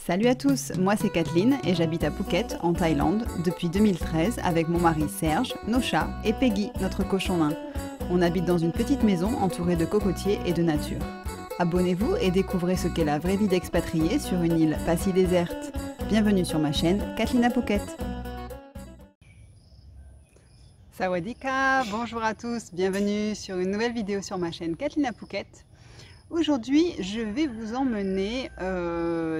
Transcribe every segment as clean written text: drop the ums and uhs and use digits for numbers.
Salut à tous, moi c'est Kathleen et j'habite à Phuket, en Thaïlande, depuis 2013 avec mon mari Serge, nos chats et Peggy, notre cochon nain. On habite dans une petite maison entourée de cocotiers et de nature. Abonnez-vous et découvrez ce qu'est la vraie vie d'expatrié sur une île pas si déserte. Bienvenue sur ma chaîne Kathleen à Phuket. Sawadika, bonjour à tous, bienvenue sur une nouvelle vidéo sur ma chaîne Kathleen à Phuket. Aujourd'hui, je vais vous emmener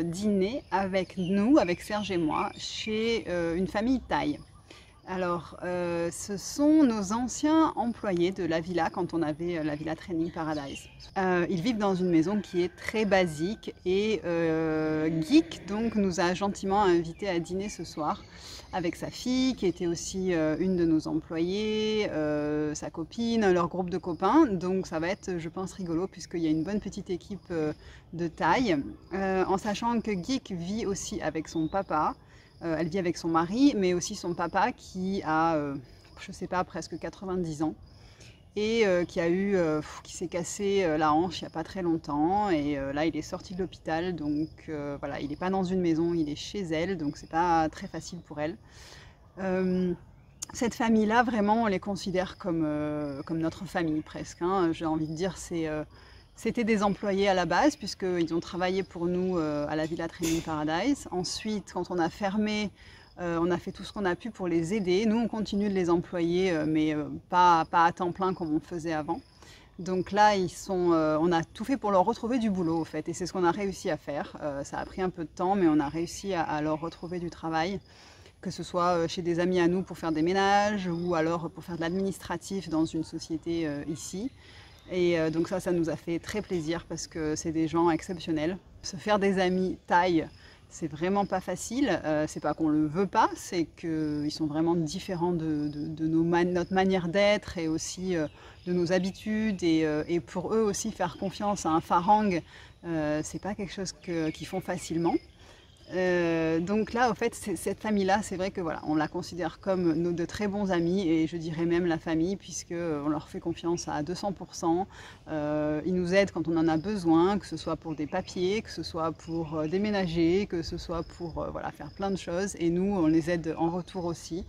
dîner avec nous, avec Serge et moi, chez une famille thaï. Alors, ce sont nos anciens employés de la villa quand on avait la villa Training Paradise. Ils vivent dans une maison qui est très basique et Geek donc nous a gentiment invités à dîner ce soir avec sa fille qui était aussi une de nos employées, sa copine, leur groupe de copains. Donc ça va être, je pense, rigolo puisqu'il y a une bonne petite équipe de Thaï. En sachant que Geek vit aussi avec son papa. Elle vit avec son mari, mais aussi son papa qui a, je sais pas, presque 90 ans et qui s'est cassé la hanche il n'y a pas très longtemps. Et là, il est sorti de l'hôpital, donc voilà, il n'est pas dans une maison, il est chez elle, donc c'est pas très facile pour elle. Cette famille-là, vraiment, on les considère comme notre famille presque, hein. J'ai envie de dire, c'était des employés à la base, puisqu'ils ont travaillé pour nous à la Villa Training Paradise. Ensuite, quand on a fermé, on a fait tout ce qu'on a pu pour les aider. Nous, on continue de les employer, mais pas à temps plein comme on faisait avant. Donc là, on a tout fait pour leur retrouver du boulot, en fait. Et c'est ce qu'on a réussi à faire. Ça a pris un peu de temps, mais on a réussi à leur retrouver du travail, que ce soit chez des amis à nous pour faire des ménages, ou alors pour faire de l'administratif dans une société ici. Et donc ça nous a fait très plaisir parce que c'est des gens exceptionnels. Se faire des amis thaï, c'est vraiment pas facile. C'est pas qu'on le veut pas, c'est qu'ils sont vraiment différents de notre manière d'être et aussi de nos habitudes. Et pour eux aussi, faire confiance à un Farang, c'est pas quelque chose qu'ils font facilement. Donc là, au fait, cette famille-là, c'est vrai que voilà, on la considère comme de très bons amis et je dirais même la famille puisqu'on leur fait confiance à 200%. Ils nous aident quand on en a besoin, que ce soit pour des papiers, que ce soit pour déménager, que ce soit pour voilà, faire plein de choses et nous, on les aide en retour aussi.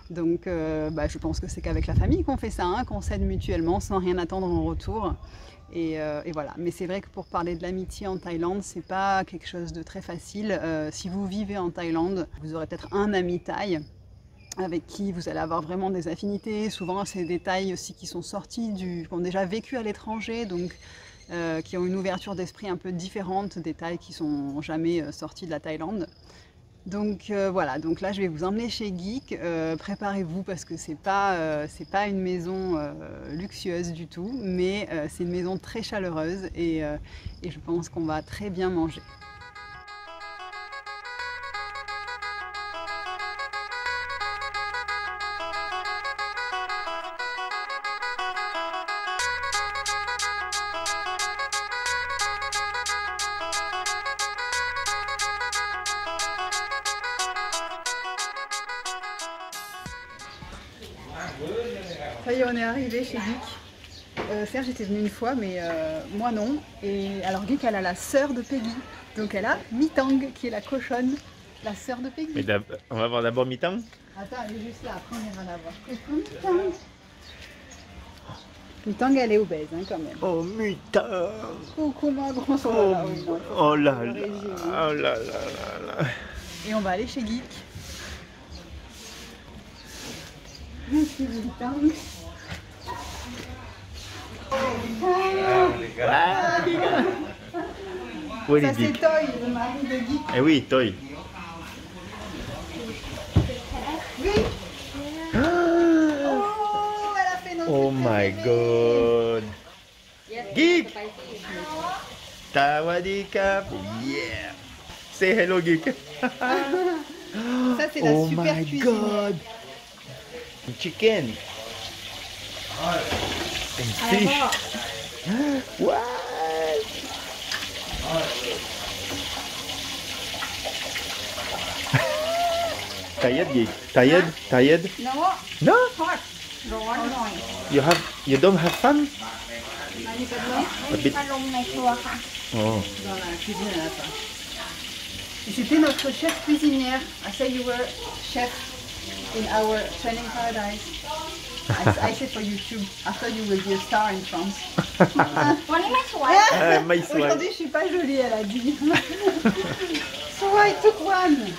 Donc je pense que c'est qu'avec la famille qu'on fait ça, hein, qu'on s'aide mutuellement sans rien attendre en retour. Et voilà, mais c'est vrai que pour parler de l'amitié en Thaïlande, c'est pas quelque chose de très facile. Si vous vivez en Thaïlande, vous aurez peut-être un ami thaï avec qui vous allez avoir vraiment des affinités. Souvent, c'est des Thaïs aussi qui sont sortis, qui ont déjà vécu à l'étranger, donc qui ont une ouverture d'esprit un peu différente des Thaïs qui sont jamais sortis de la Thaïlande. Donc voilà, donc là je vais vous emmener chez Geek, préparez-vous parce que c'est pas une maison luxueuse du tout, mais c'est une maison très chaleureuse et je pense qu'on va très bien manger. Ça y est, on est arrivé chez Geek. Serge était venu une fois, mais moi non. Et alors Geek, elle a la sœur de Peggy. Donc elle a Mitang, qui est la cochonne, la sœur de Peggy. Mais on va voir d'abord Mitang. Attends, elle est juste là, après on ira la voir. Coucou Mitang. Mitang, elle est obèse hein, quand même. Oh Mitang. Coucou ma grosse. Oh là là. Oh là là. Et on va aller chez Geek. Merci Mitang. Ça c'est Toy, le mari de Geek. Eh oui, Toy. Oui. Oh, elle a fait notre Oh my god. Geek. Tawadika. Yeah. Say hello Geek. Ça c'est la super cuisine. Oh my god. Chicken. And fish. What? Tired, Geek? Tired? Tired? No. No? Hot.ร้อนหน่อย You don't have fun? อันนี้เป็นรส A bit. มาลงในครัวค่ะ Oh. dans la cuisine à la fin. Et c'était notre chef cuisinière. I said you were chef in our training paradise. I said for YouTube. After you will be a star in France. Aujourd'hui je suis pas jolie, elle a dit. So I took one.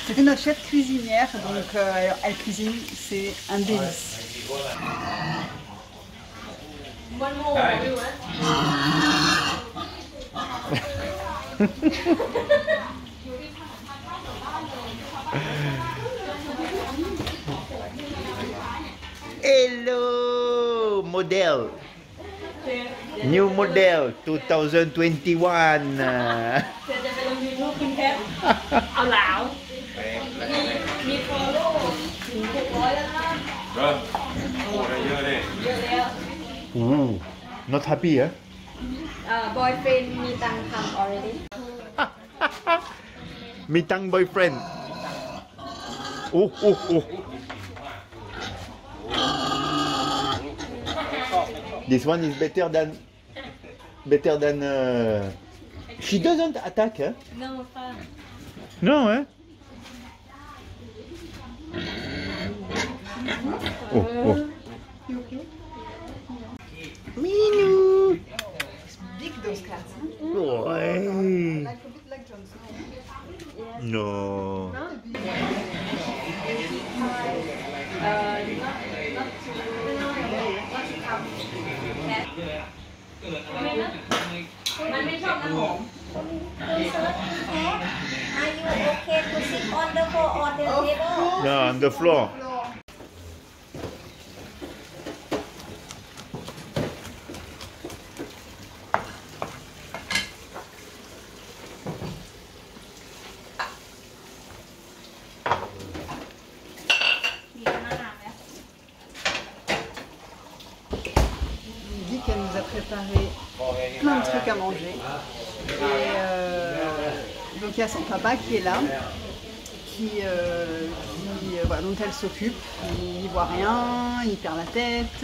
C'était notre chef cuisinière, donc elle cuisine, c'est un délice. Hello, model. New model 2021. จะไปลงยูทูบคุณแคทเอาหลาวมีฟอลโล่ถึง600แล้วนะเยอะแล้ว Ooh, not happy, huh? boyfriend มีตังค์ทำ already Mitang boyfriend. Oh, oh, oh. This one is better than. She doesn't attack, huh? no fun No, eh? Oh, oh. Minou. Big those cats. Ouais. Like a bit like Jon Snow. No.มันไม่ชอบน้ำหอม Are you okay to sit on the floor or the table? No, on the floor. มีมะนาวไหม Il dit qu'elle nous a préparé plein de trucs à manger. Et donc il y a son papa qui est là, voilà, dont elle s'occupe. Il n'y voit rien, il perd la tête.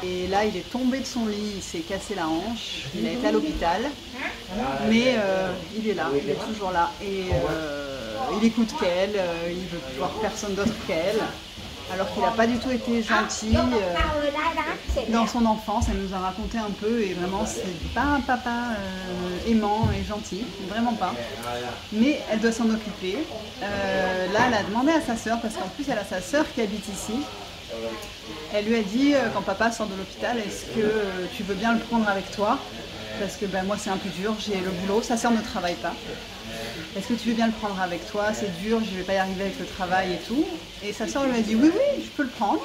Et là, il est tombé de son lit, il s'est cassé la hanche. Il a été à l'hôpital, mais il est là, il est toujours là. Et il écoute qu'elle, il veut voir personne d'autre qu'elle. Alors qu'il n'a pas du tout été gentil dans son enfance. Elle nous a raconté un peu et vraiment c'est pas un papa aimant et gentil, vraiment pas. Mais elle doit s'en occuper. Là elle a demandé à sa sœur, parce qu'en plus elle a sa sœur qui habite ici. Elle lui a dit quand papa sort de l'hôpital, est-ce que tu veux bien le prendre avec toi? Parce que moi c'est un peu dur, j'ai le boulot, sa sœur ne travaille pas. Est-ce que tu veux bien le prendre avec toi? C'est dur, je ne vais pas y arriver avec le travail et tout. Et sa soeur lui a dit oui, oui, je peux le prendre.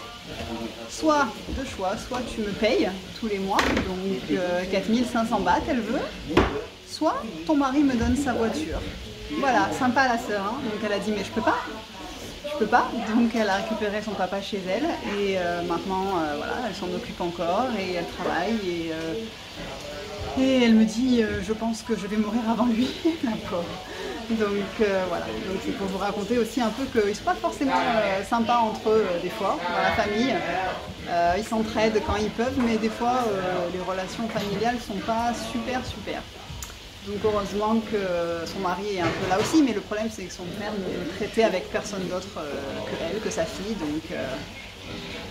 Soit, deux choix, soit tu me payes tous les mois, donc 4500 bahts elle veut, soit ton mari me donne sa voiture. Voilà, sympa la sœur, hein. Donc elle a dit mais je peux pas. Je peux pas, donc elle a récupéré son papa chez elle et maintenant voilà, elle s'en occupe encore et elle travaille et elle me dit je pense que je vais mourir avant lui, la pauvre. Donc voilà, donc c'est pour vous raconter aussi un peu qu'ils ne sont pas forcément sympas entre eux des fois, dans la famille. Ils s'entraident quand ils peuvent, mais des fois les relations familiales ne sont pas super. Donc heureusement que son mari est un peu là aussi, mais le problème c'est que son père ne traitait avec personne d'autre que elle, que sa fille. Donc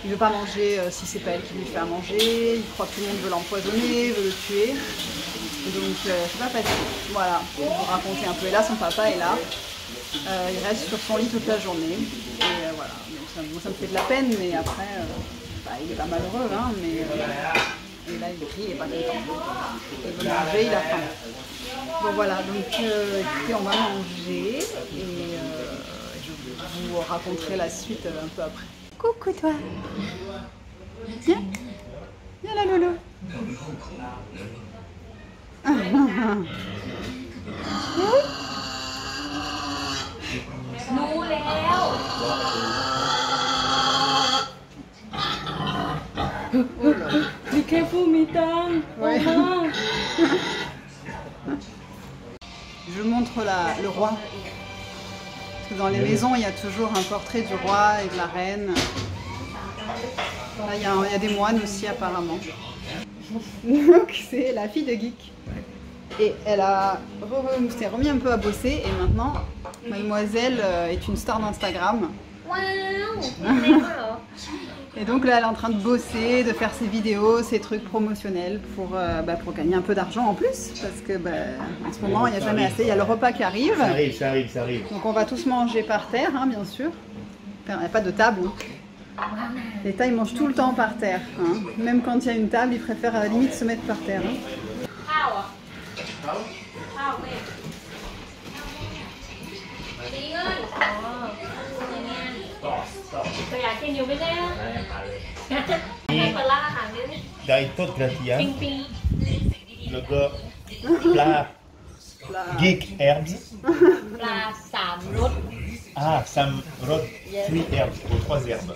il ne veut pas manger si c'est pas elle qui lui fait à manger, il croit que tout le monde veut l'empoisonner, veut le tuer. Donc c'est pas facile. Voilà, pour vous raconter un peu. Et là son papa est là, il reste sur son lit toute la journée. Et voilà, donc ça me fait de la peine, mais après il est pas malheureux, hein, mais et là il crie, il est pas content. Il veut manger, il a faim. Bon voilà, donc écoutez, on va manger et je vous raconterai la suite un peu après. Coucou toi. Viens. Viens là Lolo.รู้แล้ว Be careful มีตังค์ Ouais. Je montre le roi. Parce que dans les maisons, il y a toujours un portrait du roi et de la reine. Là, il y a des moines aussi apparemment. Donc c'est la fille de Geek. Et elle s'est remis un peu à bosser et maintenant, mademoiselle est une star d'Instagram. Et donc là, elle est en train de bosser, de faire ses vidéos, ses trucs promotionnels pour gagner un peu d'argent en plus. Parce que en ce moment, il n'y a jamais assez. Il y a le repas qui arrive. Ça arrive. Donc on va tous manger par terre, hein, bien sûr. Enfin, il n'y a pas de table. Hein. Les Thaïs mangent tout le temps par terre. Hein. Même quand il y a une table, ils préfèrent à la limite se mettre par terre. Hein. Daitot gratia. Le gars, plat. Geek herbs. ปลาสามรส Ah, Sam Rod, 3 herbs, ou 3 herbes.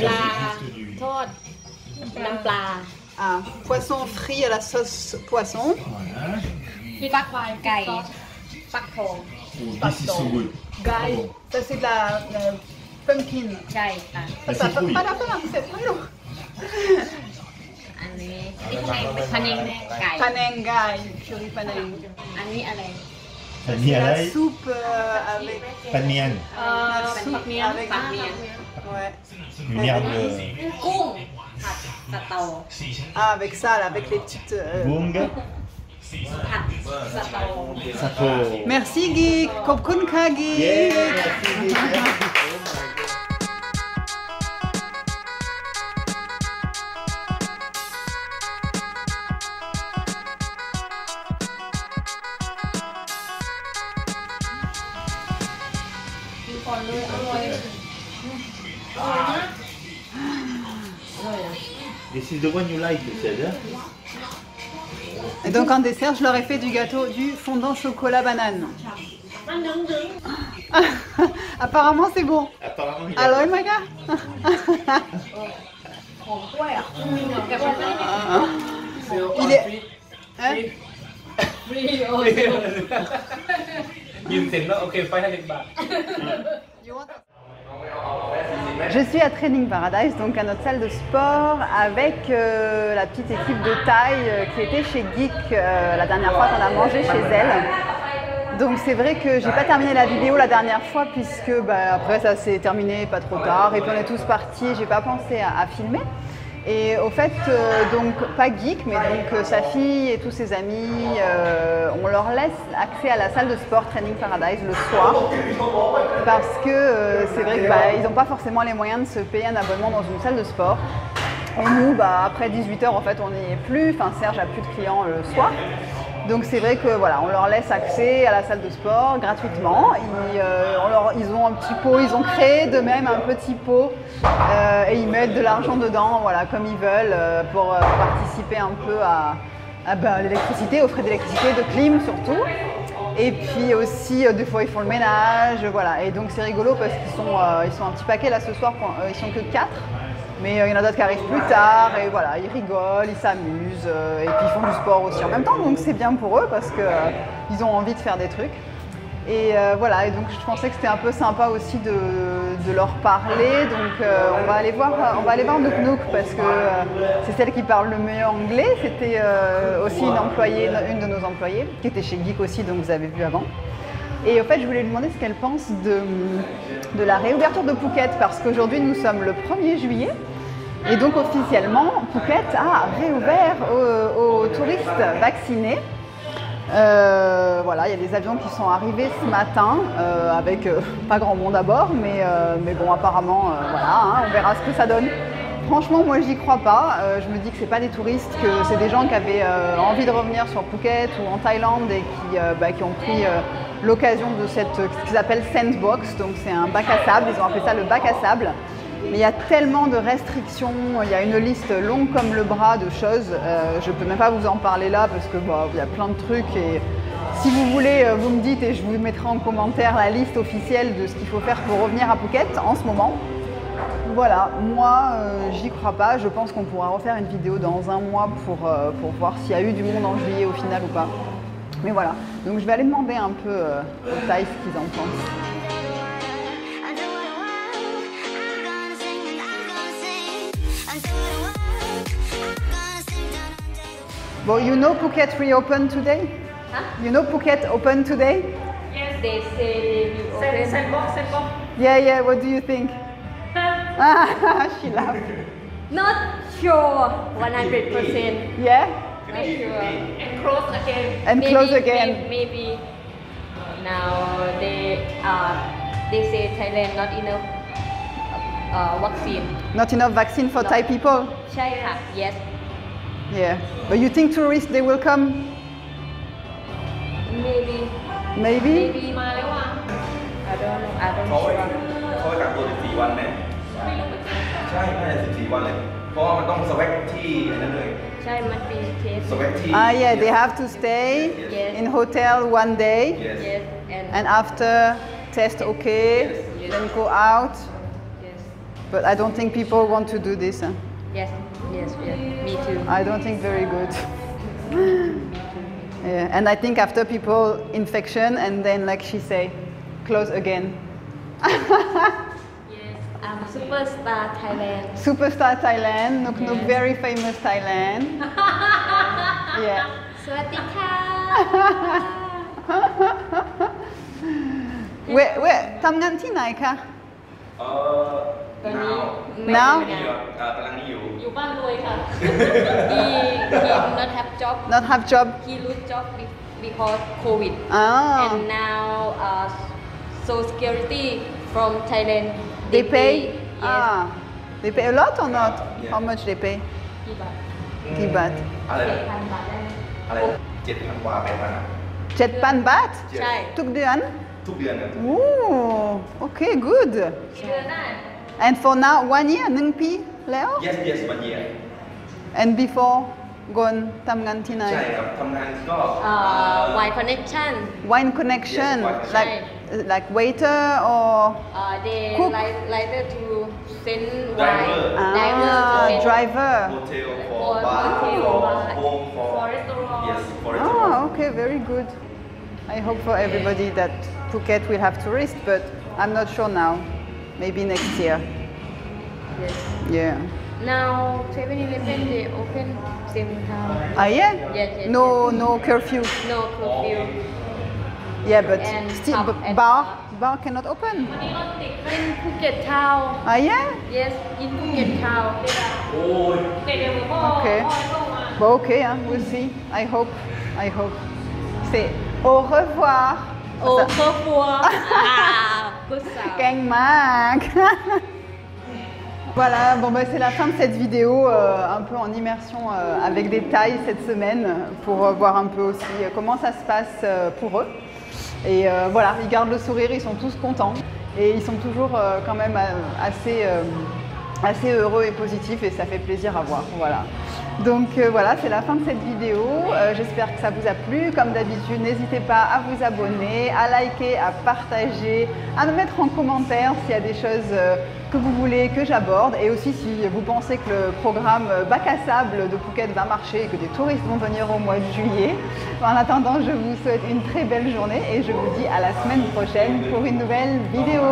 ปลาทอดน้ำปลา Ah, poisson frit à la sauce poisson. Voilà. ฟักไก่ฟักทอง This is so good. Gai, ça c'est de la pumpkin. ใช่ค่ะ La Ça, citrouille. pas là, c'est très long. อันนี้ที่ข้างในเป็นพะเนงไก่ Paneng gai, curry paneng. อันนี้อะไร Pani à La l'ail, soupe avec... pan mian. เป็นผักเมียง avec ผักเมียง Ouais. Une merde กุ้งผัดสะเตา Ah, avec ça, là, avec les petites... bung. ผัดสะเตา Sapo. Merci Geek, Kopkun Ka Geek. Yeah, merci. This is the one you like, you said, hein? Et donc en dessert, je leur ai fait du gâteau, du fondant chocolat banane. Apparemment c'est bon. Apparemment, il Alors Maga. ของกล้วยอ่ะกับอะไร Il est... Hein? ยืมเสร็จแล้วโอเคไฟให้10 บาท Je suis à Training Paradise, donc à notre salle de sport, avec la petite équipe de Thaï qui était chez Geek la dernière fois qu'on a mangé chez elle. Donc c'est vrai que j'ai pas terminé la vidéo la dernière fois puisque après ça s'est terminé pas trop tard et puis on est tous partis, j'ai pas pensé à filmer. Et au fait, donc pas Geek, mais donc sa fille et tous ses amis, on leur laisse accès à la salle de sport Training Paradise le soir parce que c'est vrai qu'ils n'ont pas forcément les moyens de se payer un abonnement dans une salle de sport. Et nous, après 18h, en fait, on n'y est plus. Enfin, Serge n'a plus de clients le soir. Donc c'est vrai que voilà, on leur laisse accès à la salle de sport gratuitement. Ils ont un petit pot, ils ont créé d'eux-mêmes un petit pot et ils mettent de l'argent dedans, voilà, comme ils veulent, pour participer un peu à l'électricité, aux frais d'électricité, de clim surtout. Et puis aussi, des fois, ils font le ménage, voilà. Et donc c'est rigolo parce qu'ils sont un petit paquet là ce soir, ils sont que 4. Mais il y en a d'autres qui arrivent plus tard et voilà, ils rigolent, ils s'amusent et puis ils font du sport aussi en même temps, donc c'est bien pour eux parce qu'ils ont envie de faire des trucs. Et voilà, et donc je pensais que c'était un peu sympa aussi de leur parler, donc on va aller voir Nook Nook parce que c'est celle qui parle le mieux anglais. C'était aussi une de nos employées qui était chez Geek aussi, donc vous avez vu avant. Et au fait, je voulais lui demander ce qu'elle pense de la réouverture de Phuket parce qu'aujourd'hui, nous sommes le 1er juillet et donc officiellement, Phuket a réouvert aux touristes vaccinés. Voilà, il y a des avions qui sont arrivés ce matin avec pas grand monde à bord, mais bon, apparemment, voilà, hein, on verra ce que ça donne. Franchement, moi, j'y crois pas. Je me dis que c'est pas des touristes, que c'est des gens qui avaient envie de revenir sur Phuket ou en Thaïlande et qui ont pris l'occasion de ce qu'ils appellent Sandbox. Donc c'est un bac à sable, ils ont appelé ça le bac à sable. Mais il y a tellement de restrictions, il y a une liste longue comme le bras de choses. Je ne peux même pas vous en parler là parce que il y a plein de trucs. Et si vous voulez, vous me dites et je vous mettrai en commentaire la liste officielle de ce qu'il faut faire pour revenir à Phuket en ce moment. Voilà, moi j'y crois pas, je pense qu'on pourra refaire une vidéo dans un mois pour voir s'il y a eu du monde en juillet au final ou pas. Mais voilà, donc je vais aller demander un peu aux Thaïs ce qu'ils en pensent. Well, you know Phuket reopened today? Huh? You know Phuket opened today? Yes, they say they will open. Sandbox. Yeah, what do you think? She laughed. Not sure 100%. Yeah? Not sure. And close again. And close again. Maybe now they say Thailand not enough vaccine. Not enough vaccine for Thai people? ใช่ค่ะ yes. Yeah. But you think tourists, they will come? Maybe. Maybe? มาแล้วอ่ะ I don't know. I don't เขาไป sure. เขาไปกักตัว14 วันไหมใช่น่าจะ14 วันเลย เพราะว่ามันต้องสแวกที่อันนั้นเลย ใช่มันเป็นเทส สแวกที่ Yeah, they have to stay Yes. in hotel 1 day. Yes. yes And after test okay, Yes. then go out. yes But I don't think people want to do this. Huh? yes me too. I don't think very good. Yeah, and I think after people infection and then like she say, close again. Yes, superstar Thailand. Superstar Thailand, Nuk Nuk, Yes. very famous Thailand. Yeah. สวัสดีค่ะ Where ทำงานที่ไหนคะ ตอนนี้ Now? กำลังนี่อยู่ อยู่บ้านรวยค่ะ he not have job. Not have job? He lose job because COVID. Ah. And now social security from Thailand. They pay? Yes. Ah. They pay a lot or not? How much they pay? กี่บาท กี่บาท อะไรนะ 7,000 บาทได้ไหม อะไร7,000 กว่า8,000 7,000 baht? ใช่ ทุกเดือน ทุกเดือนนะ Ooh, okay, good. เดือนหน้า And for now, 1 year, 1 ปีแล้ว yes วันเยีย And before ก่อนทำงานที่ไหน ใช่ครับทำงานก็ Y connection. Wine connection, Yes, wine like waiter or They Cook. like to send Driver. wine. Driver to send driver. hotel for For bar hotel, for bar. home for For restaurant. yes for restaurant Oh, okay, very good. I hope for everybody that Phuket will have tourists, but I'm not sure now. Maybe next year. Yes. Yeah. Now 7-Eleven they open same time. Ah, yeah? Yes. No curfew. No curfew. Yeah, but And still, pub and bar cannot open. In Phuket town. Ah, yeah? Yes, in Phuket town. โอ้ย เดี๋ยวพ่อ Okay. พ่อส่งมา But okay, we'll see. I hope. C'est au revoir. Oh, Papua. Good sound. เก่งมาก Voilà, bon bah c'est la fin de cette vidéo, un peu en immersion avec des Thaïs cette semaine pour voir un peu aussi comment ça se passe pour eux. Et voilà, ils gardent le sourire, ils sont tous contents et ils sont toujours quand même assez heureux et positifs et ça fait plaisir à voir. Voilà. Donc voilà, c'est la fin de cette vidéo. J'espère que ça vous a plu. Comme d'habitude, n'hésitez pas à vous abonner, à liker, à partager, à me mettre en commentaire s'il y a des choses que vous voulez que j'aborde. Et aussi si vous pensez que le programme Bac à sable de Phuket va marcher et que des touristes vont venir au mois de juillet. En attendant, je vous souhaite une très belle journée et je vous dis à la semaine prochaine pour une nouvelle vidéo.